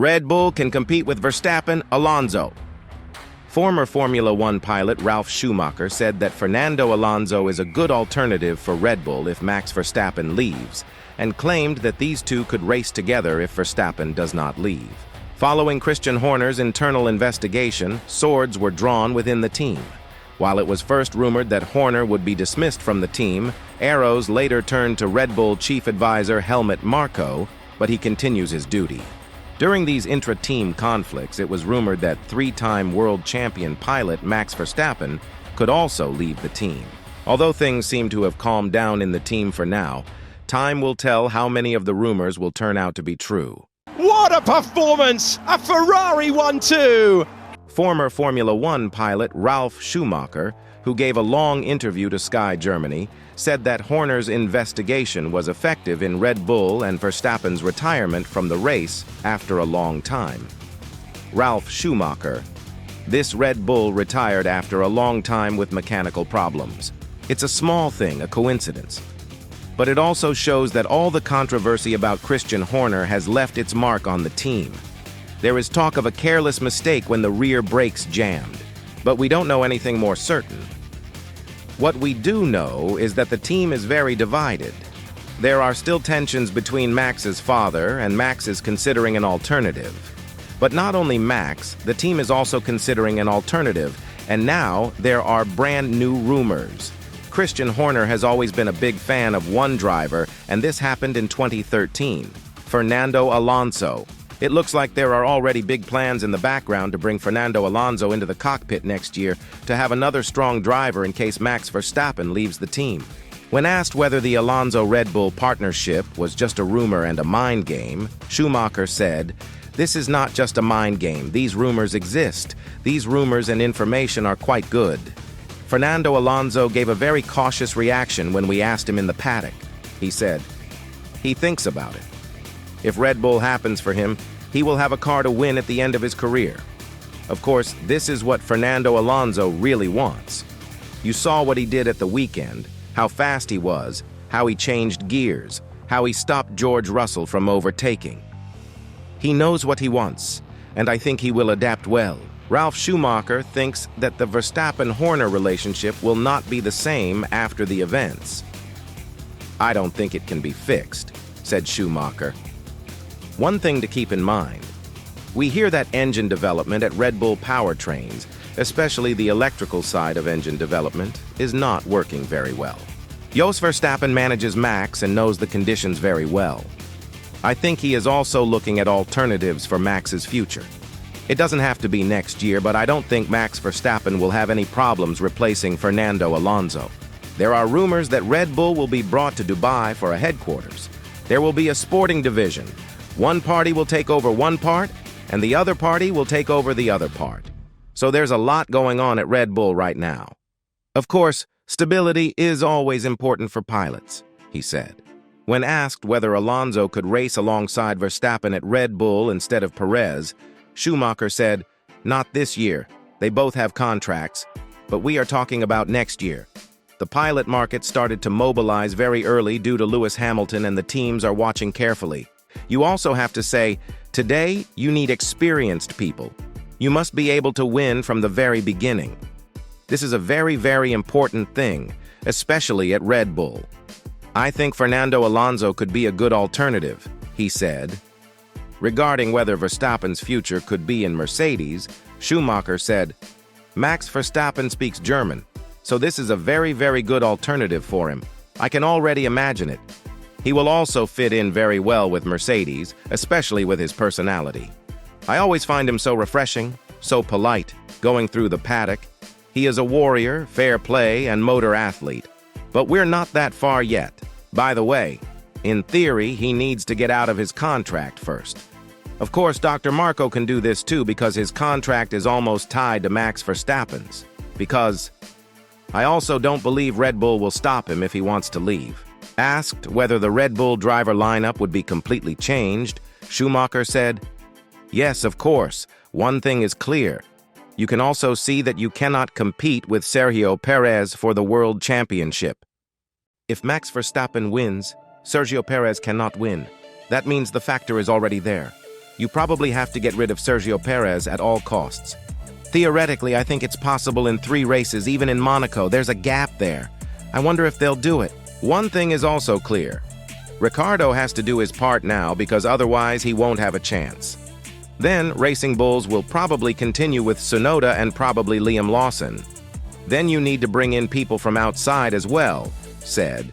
Red Bull can compete with Verstappen, Alonso. Former Formula One pilot Ralf Schumacher said that Fernando Alonso is a good alternative for Red Bull if Max Verstappen leaves, and claimed that these two could race together if Verstappen does not leave. Following Christian Horner's internal investigation, swords were drawn within the team. While it was first rumored that Horner would be dismissed from the team, arrows later turned to Red Bull chief advisor Helmut Marko, but he continues his duty. During these intra-team conflicts, it was rumored that three-time world champion pilot Max Verstappen could also leave the team. Although things seem to have calmed down in the team for now, time will tell how many of the rumors will turn out to be true. What a performance! A Ferrari won too! Former Formula One pilot Ralf Schumacher, who gave a long interview to Sky Germany, said that Horner's investigation was effective in Red Bull and Verstappen's retirement from the race after a long time. Ralf Schumacher: "This Red Bull retired after a long time with mechanical problems. It's a small thing, a coincidence. But it also shows that all the controversy about Christian Horner has left its mark on the team. There is talk of a careless mistake when the rear brakes jammed, but we don't know anything more certain. What we do know is that the team is very divided. There are still tensions between Max's father, and Max is considering an alternative. But not only Max, the team is also considering an alternative, and now there are brand new rumors. Christian Horner has always been a big fan of one driver, and this happened in 2013, Fernando Alonso. It looks like there are already big plans in the background to bring Fernando Alonso into the cockpit next year to have another strong driver in case Max Verstappen leaves the team. When asked whether the Alonso-Red Bull partnership was just a rumor and a mind game, Schumacher said, "This is not just a mind game. These rumors exist. These rumors and information are quite good." Fernando Alonso gave a very cautious reaction when we asked him in the paddock. He said, he thinks about it. If Red Bull happens for him, he will have a car to win at the end of his career. Of course, this is what Fernando Alonso really wants. You saw what he did at the weekend, how fast he was, how he changed gears, how he stopped George Russell from overtaking. He knows what he wants, and I think he will adapt well. Ralf Schumacher thinks that the Verstappen-Horner relationship will not be the same after the events. "I don't think it can be fixed," said Schumacher. One thing to keep in mind: we hear that engine development at Red Bull powertrains, especially the electrical side of engine development, is not working very well. Jos Verstappen manages Max and knows the conditions very well. I think he is also looking at alternatives for Max's future. It doesn't have to be next year, but I don't think Max Verstappen will have any problems replacing Fernando Alonso. There are rumors that Red Bull will be brought to Dubai for a headquarters. There will be a sporting division. One party will take over one part, and the other party will take over the other part. So there's a lot going on at Red Bull right now. Of course, stability is always important for pilots, he said. When asked whether Alonso could race alongside Verstappen at Red Bull instead of Perez, Schumacher said, "Not this year. They both have contracts, but we are talking about next year." The pilot market started to mobilize very early due to Lewis Hamilton, and the teams are watching carefully. You also have to say, today you need experienced people. You must be able to win from the very beginning. This is a very, very important thing, especially at Red Bull. "I think Fernando Alonso could be a good alternative," he said. Regarding whether Verstappen's future could be in Mercedes, Schumacher said, "Max Verstappen speaks German, so this is a very, very good alternative for him. I can already imagine it. He will also fit in very well with Mercedes, especially with his personality. I always find him so refreshing, so polite, going through the paddock. He is a warrior, fair play, and motor athlete. But we're not that far yet. By the way, in theory, he needs to get out of his contract first. Of course, Dr. Marko can do this too because his contract is almost tied to Max Verstappen's. Because I also don't believe Red Bull will stop him if he wants to leave." Asked whether the Red Bull driver lineup would be completely changed, Schumacher said, "Yes, of course. One thing is clear. You can also see that you cannot compete with Sergio Perez for the World Championship. If Max Verstappen wins, Sergio Perez cannot win. That means the factor is already there. You probably have to get rid of Sergio Perez at all costs. Theoretically, I think it's possible in 3 races, even in Monaco. There's a gap there. I wonder if they'll do it. One thing is also clear. Ricciardo has to do his part now because otherwise he won't have a chance. Then, Racing Bulls will probably continue with Tsunoda and probably Liam Lawson. Then you need to bring in people from outside as well, said.